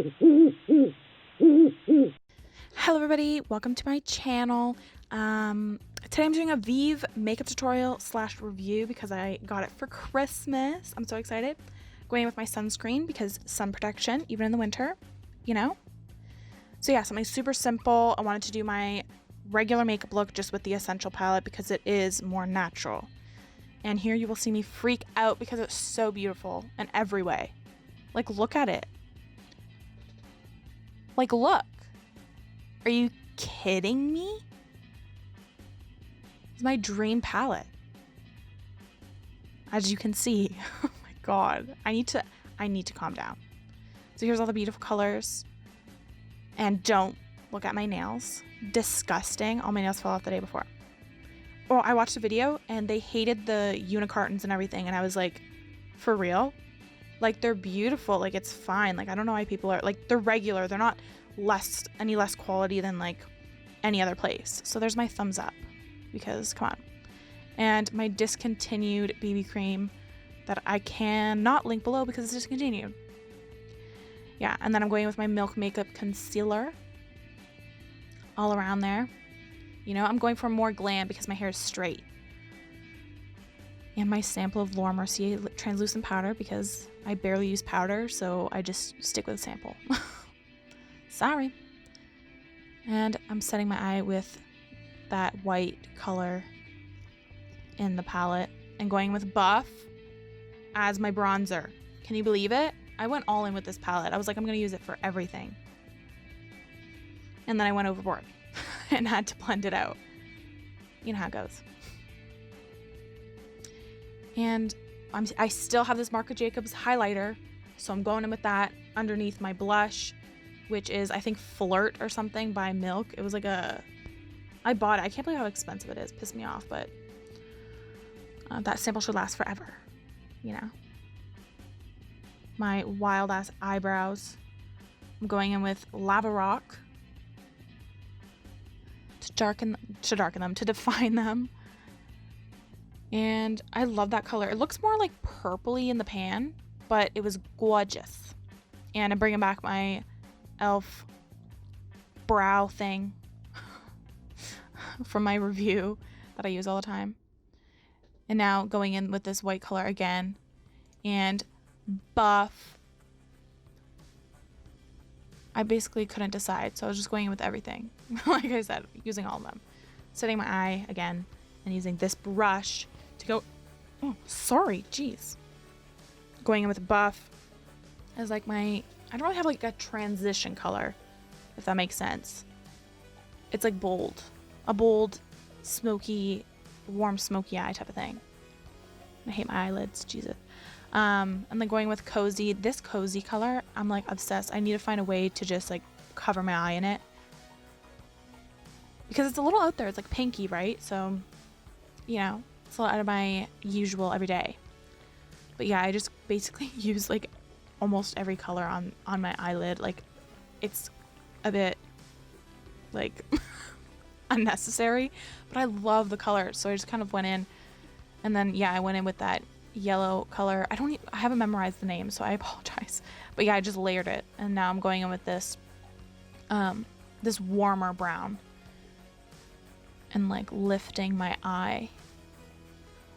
Hello everybody, welcome to my channel. Today I'm doing a Vieve makeup tutorial / review because I got it for Christmas. I'm so excited. Going with my sunscreen because sun protection, even in the winter, you know? So yeah, something super simple. I wanted to do my regular makeup look just with the Essential palette because it is more natural. And here you will see me freak out because it's so beautiful in every way. Like, look at it. Like, look. Are you kidding me? It's my dream palette. As you can see. Oh my god. I need to calm down. So here's all the beautiful colors. And don't look at my nails. Disgusting. All my nails fell off the day before. Well, I watched a video and they hated the unicartons and everything, and I was like, for real? Like, they're beautiful. Like, it's fine. Like, I don't know why people are like, they're regular. They're not any less quality than like any other place. So there's my thumbs up because come on. And my Discontinued BB cream that I cannot link below because it's discontinued. Yeah, and then I'm going with my Milk Makeup Concealer all around there. You know, I'm going for more glam because my hair is straight. And my sample of Laura Mercier translucent powder because I barely use powder, so I just stick with a sample. Sorry. And I'm setting my eye with that white color in the palette and going with Buff as my bronzer. Can you believe it? I went all in with this palette. I was like, I'm going to use it for everything. And then I went overboard and had to blend it out. You know how it goes. And I still have this Marc Jacobs highlighter, so I'm going in with that underneath my blush, which is, I think, Flirt or something by Milk. It was like I bought it. I can't believe how expensive it is. Pissed me off, but that sample should last forever, you know. My wild ass eyebrows. I'm going in with Lava Rock to define them. And I love that color. It looks more like purpley in the pan, but it was gorgeous. And I'm bringing back my e.l.f. brow thing from my review that I use all the time. And now going in with this white color again. And Buff. I basically couldn't decide, so I was just going in with everything. Like I said, using all of them. Setting my eye again and using this brush to go. Oh, sorry, jeez. Going in with Buff as like my. I don't really have like a transition color, if that makes sense. It's like bold. A bold, smoky, warm smoky eye type of thing. I hate my eyelids, Jesus. And then going with Cozy. This Cozy color, I'm like obsessed. I need to find a way to just like cover my eye in it. Because it's a little out there. It's like pinky, right? So, you know, it's a little out of my usual everyday. But yeah, I just basically use like almost every color on my eyelid. Like, it's a bit like unnecessary, but I love the color, so I just kind of went in. And then yeah, I went in with that yellow color. I haven't memorized the name, so I apologize, but yeah, I just layered it. And now I'm going in with this this warmer brown and like lifting my eye,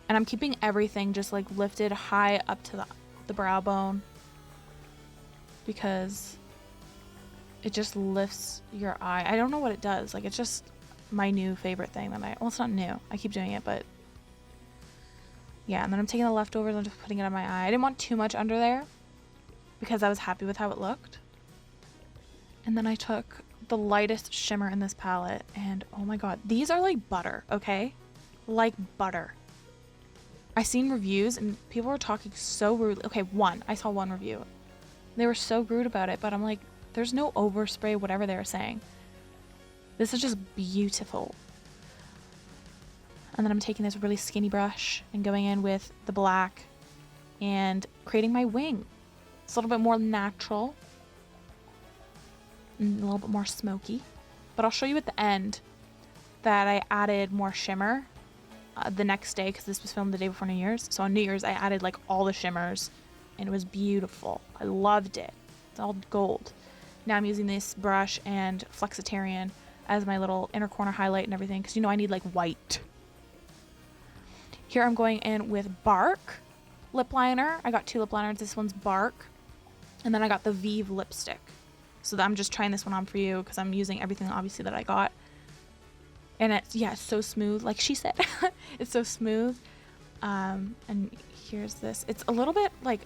and I'm keeping everything just like lifted high up to the brow bone because it just lifts your eye. I don't know what it does. Like, it's just my new favorite thing that well, it's not new. I keep doing it, but yeah. And then I'm taking the leftovers and just putting it on my eye. I didn't want too much under there because I was happy with how it looked. And then I took the lightest shimmer in this palette, and oh my god, these are like butter, okay? Like butter. I seen reviews and people were talking so rude. Okay, I saw one review. They were so rude about it, but I'm like, there's no overspray, whatever they were saying. This is just beautiful. And then I'm taking this really skinny brush and going in with the black and creating my wing. It's a little bit more natural and a little bit more smoky. But I'll show you at the end that I added more shimmer the next day because this was filmed the day before New Year's. So on New Year's, I added like all the shimmers and it was beautiful. I loved it. It's all gold. Now I'm using this brush and Flexitarian as my little inner corner highlight and everything, because you know I need like white. Here I'm going in with Bark lip liner. I got 2 lip liners. This one's Bark. And then I got the Vieve lipstick. So I'm just trying this one on for you because I'm using everything obviously that I got. And it's, yeah, it's so smooth. Like she said, it's so smooth. And here's this. It's a little bit like,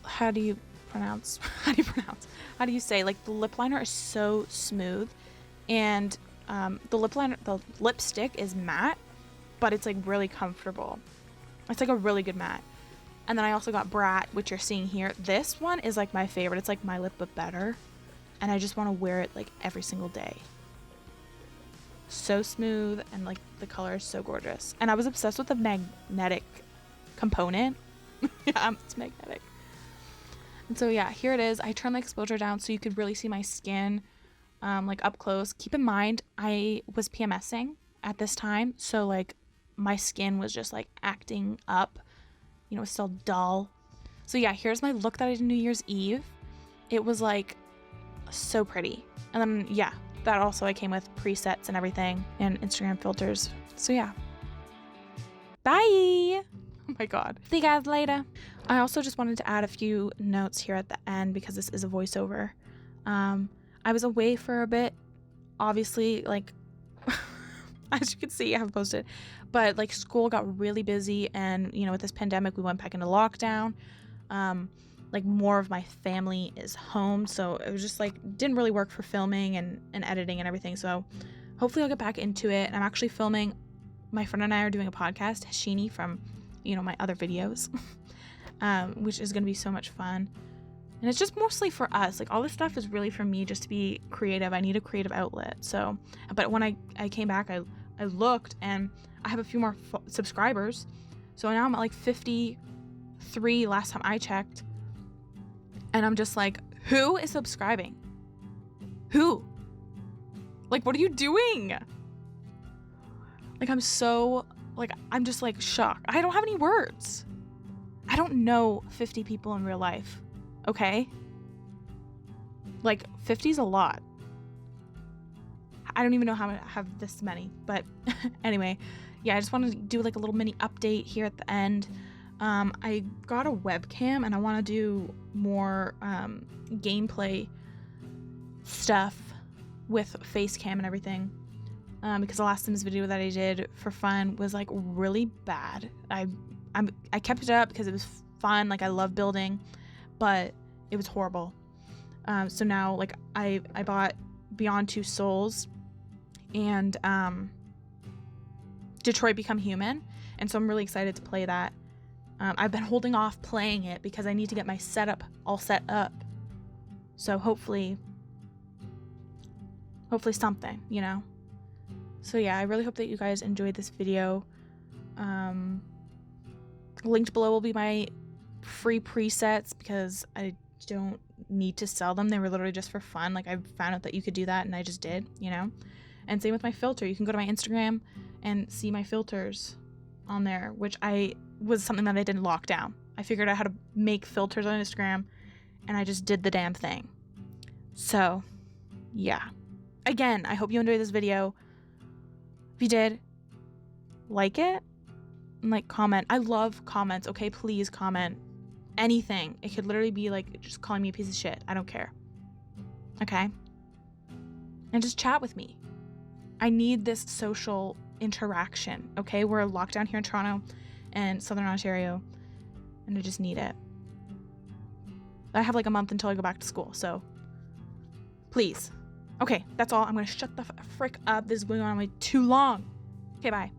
how do you say, like the lip liner is so smooth, and the lipstick is matte, but it's like really comfortable. It's like a really good matte. And then I also got Brat, which you're seeing here. This one is like my favorite. It's like my lip but better, and I just want to wear it like every single day. So smooth, and like the color is so gorgeous. And I was obsessed with the magnetic component. Yeah, it's magnetic. And so yeah, here it is. I turned the exposure down so you could really see my skin like up close. Keep in mind, I was PMSing at this time, so like my skin was just like acting up. You know, it's still dull. So yeah, here's my look that I did New Year's Eve. It was like so pretty. And then yeah, that also I came with presets and everything and Instagram filters. So yeah. Bye! Oh my god. See you guys later. I also just wanted to add a few notes here at the end because this is a voiceover. I was away for a bit. Obviously, like, as you can see, I haven't posted. But, like, school got really busy. And, you know, with this pandemic, we went back into lockdown. Like, more of my family is home. So it was just, like, didn't really work for filming and editing and everything. So hopefully I'll get back into it. I'm actually filming. My friend and I are doing a podcast, Hashini, from, you know, my other videos. Which is going to be so much fun. And it's just mostly for us. Like, all this stuff is really for me just to be creative. I need a creative outlet. So, but when I came back, I looked and I have a few more subscribers. So now I'm at like 53 last time I checked. And I'm just like, who is subscribing? Who? Like, what are you doing? Like, I'm just like shocked. I don't have any words. I don't know 50 people in real life, okay? Like, 50 is a lot. I don't even know how to have this many, but anyway, yeah, I just wanted to do like a little mini update here at the end. I got a webcam and I want to do more gameplay stuff with face cam and everything, because the last Sims video that I did for fun was like really bad. I kept it up because it was fun, like I love building, but it was horrible. So now like I bought Beyond Two Souls and Detroit Become Human, and so I'm really excited to play that. I've been holding off playing it because I need to get my setup all set up. So hopefully something, you know. So yeah, I really hope that you guys enjoyed this video. Linked below will be my free presets because I don't need to sell them. They were literally just for fun. Like, I found out that you could do that and I just did, you know. And same with my filter. You can go to my Instagram and see my filters on there, which was something that I did in lockdown. I figured out how to make filters on Instagram and I just did the damn thing. So yeah, again, I hope you enjoyed this video. If you did, like it and like comment. I love comments. Okay, please comment anything. It could literally be like just calling me a piece of shit. I don't care. Okay, and just chat with me. I need this social interaction. Okay, we're locked down here in Toronto and Southern Ontario, and I just need it. I have like a month until I go back to school, so please. Okay, that's all. I'm gonna shut the frick up. This is going on way too long. Okay, bye.